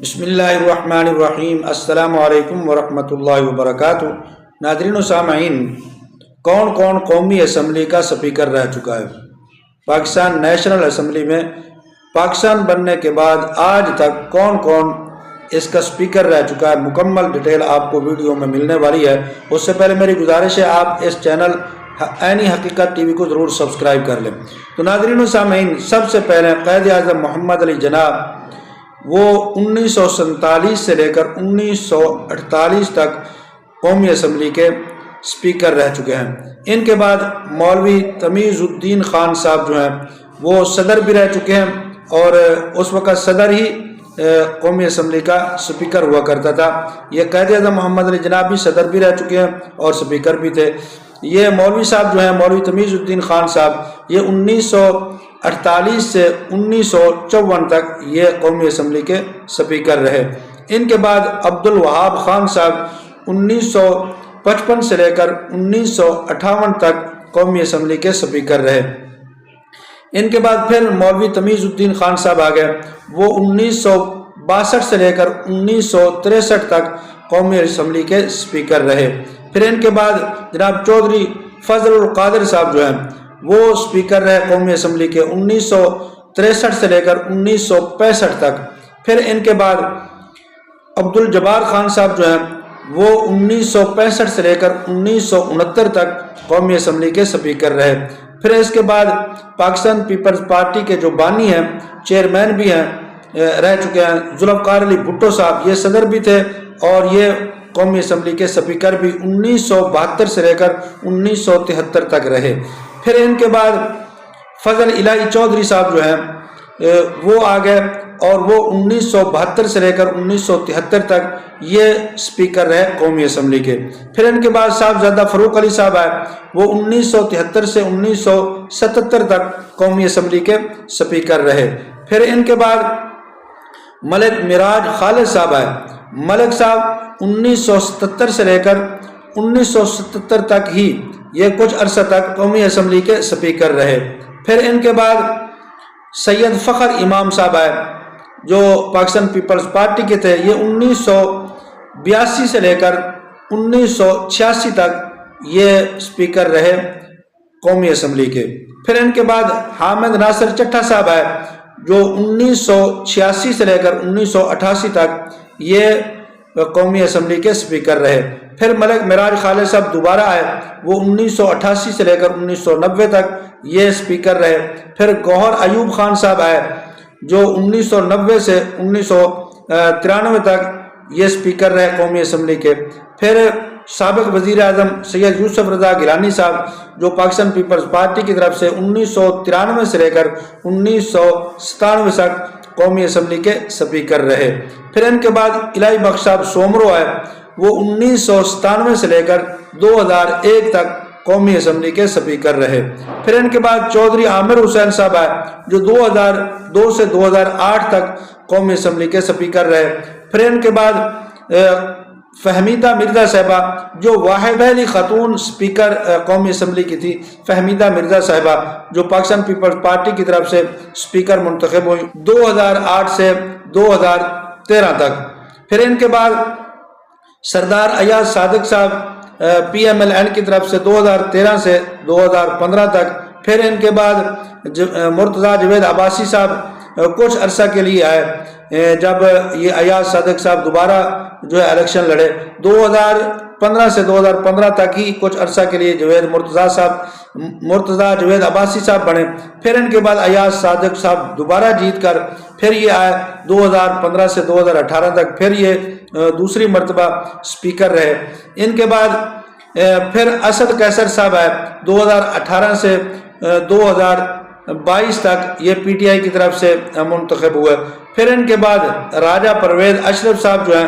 بسم اللہ الرحمن الرحیم۔ السلام علیکم ورحمۃ اللہ وبرکاتہ۔ ناظرین و سامعین، کون کون قومی اسمبلی کا سپیکر رہ چکا ہے؟ پاکستان نیشنل اسمبلی میں پاکستان بننے کے بعد آج تک کون کون اس کا سپیکر رہ چکا ہے، مکمل ڈیٹیل آپ کو ویڈیو میں ملنے والی ہے۔ اس سے پہلے میری گزارش ہے آپ اس چینل عینی حقیقت ٹی وی کو ضرور سبسکرائب کر لیں۔ تو ناظرین و سامعین، سب سے پہلے قائد اعظم محمد علی جناح، وہ 1947 سے لے کر 1948 تک قومی اسمبلی کے سپیکر رہ چکے ہیں۔ ان کے بعد مولوی تمیز الدین خان صاحب جو ہیں وہ صدر بھی رہ چکے ہیں، اور اس وقت صدر ہی قومی اسمبلی کا سپیکر ہوا کرتا تھا۔ یہ قائد اعظم محمد علی جناح بھی صدر بھی رہ چکے ہیں اور سپیکر بھی تھے۔ یہ مولوی صاحب جو ہیں، مولوی تمیز الدین خان صاحب، یہ 1948 سے 1954 تک یہ قومی اسمبلی کے سپیکر رہے۔ ان کے بعد عبد الوہاب خان صاحب 1955 سے لے کر 1958 تک قومی اسمبلی کے سپیکر رہے۔ ان کے بعد پھر مولوی تمیز الدین خان صاحب آ گئے، وہ 1962 سے لے کر 1963 تک قومی اسمبلی کے سپیکر رہے۔ پھر ان کے بعد جناب چودھری فضل القادر صاحب جو ہیں وہ سپیکر رہے قومی اسمبلی کے 1963 سے لے کر 1965 تک۔ پھر ان کے بعد عبد الجبار خان صاحب جو ہیں وہ 1965 سے لے کر 1969 تک قومی اسمبلی کے سپیکر رہے۔ پھر اس کے بعد پاکستان پیپلز پارٹی کے جو بانی ہیں، چیئرمین بھی ہیں، رہ چکے ہیں، ذوالفقار علی بھٹو صاحب، یہ صدر بھی تھے اور یہ قومی اسمبلی کے سپیکر بھی 1972 سے لے کر 1973 تک رہے۔ پھر ان کے بعد فضل الہی چودھری صاحب جو ہیں وہ آ گئے، اور وہ 1972 سے لے کر 1973 تک یہ سپیکر رہے قومی اسمبلی کے۔ پھر ان کے بعد صاحبزادہ فاروق علی صاحب آئے، وہ 1973 سے 1977 تک قومی اسمبلی کے سپیکر رہے۔ پھر ان کے بعد ملک معراج خالد صاحب آئے۔ ملک صاحب 1977 سے لے کر 1977 تک ہی یہ کچھ عرصہ تک قومی اسمبلی کے سپیکر رہے۔ پھر ان کے بعد سید فخر امام صاحب آئے، جو پاکستان پیپلز پارٹی کے تھے۔ یہ 1982 سے لے کر 1986 تک یہ سپیکر رہے قومی اسمبلی کے۔ پھر ان کے بعد حامد ناصر چٹھا صاحب آئے، جو 1986 سے لے کر 1988 تک یہ قومی اسمبلی کے سپیکر رہے۔ پھر ملک معراج خالد صاحب دوبارہ آئے، وہ 1988 سے لے کر 1990 تک یہ سپیکر رہے۔ پھر گوہر ایوب خان صاحب آئے، جو 1990 سے 1993 تک یہ سپیکر رہے قومی اسمبلی کے۔ پھر سابق وزیر اعظم سید یوسف رضا گیلانی صاحب، جو پاکستان پیپلز پارٹی کی طرف سے 1993 سے لے کر 1997 تک قومی اسمبلی کے سپیکر رہے۔ پھر ان کے بعد الہی بخش صاحب سومرو آئے، وہ 1997 سے لے کر 2001 تک قومی اسمبلی کے سپیکر رہے۔ پھر ان کے بعد چودھری عامر حسین صاحب آئے، جو 2002 سے 2008 تک قومی اسمبلی کے سپیکر رہے۔ پھر ان کے بعد فہمیدہ مرزا صاحبہ، جو واحد پہلی خاتون سپیکر قومی اسمبلی کی تھی، فہمیدہ مرزا صاحبہ، جو پاکستان پیپلز پارٹی کی طرف سے سپیکر منتخب ہوئی 2008 سے 2013 تک۔ پھر ان کے بعد سردار ایاز صادق صاحب پی ایم ایل این کی طرف سے 2013 سے 2015 تک۔ پھر ان کے بعد مرتضیٰ جاوید عباسی صاحب کچھ عرصہ کے لیے آئے، جب یہ ایاز صادق صاحب دوبارہ جو ہے الیکشن لڑے، 2015 سے 2015 تک ہی کچھ عرصہ کے لیے مرتضیٰ جاوید عباسی صاحب بنے۔ پھر ان کے بعد ایاز صادق صاحب دوبارہ جیت کر پھر یہ آئے 2015 سے 2018 تک، پھر یہ دوسری مرتبہ سپیکر رہے۔ ان کے بعد پھر اسد قیصر صاحب آئے، 2018 سے 2022 تک یہ پی ٹی آئی کی طرف سے منتخب ہوئے۔ پھر ان کے بعد راجہ پرویز اشرف صاحب جو ہیں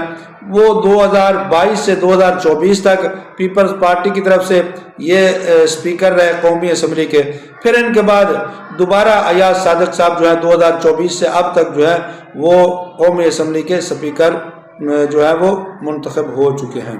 وہ 2022 سے 2024 تک پیپلز پارٹی کی طرف سے یہ سپیکر رہے قومی اسمبلی کے۔ پھر ان کے بعد دوبارہ ایاز صادق صاحب جو ہیں 2024 سے اب تک جو ہے وہ قومی اسمبلی کے سپیکر جو ہے وہ منتخب ہو چکے ہیں۔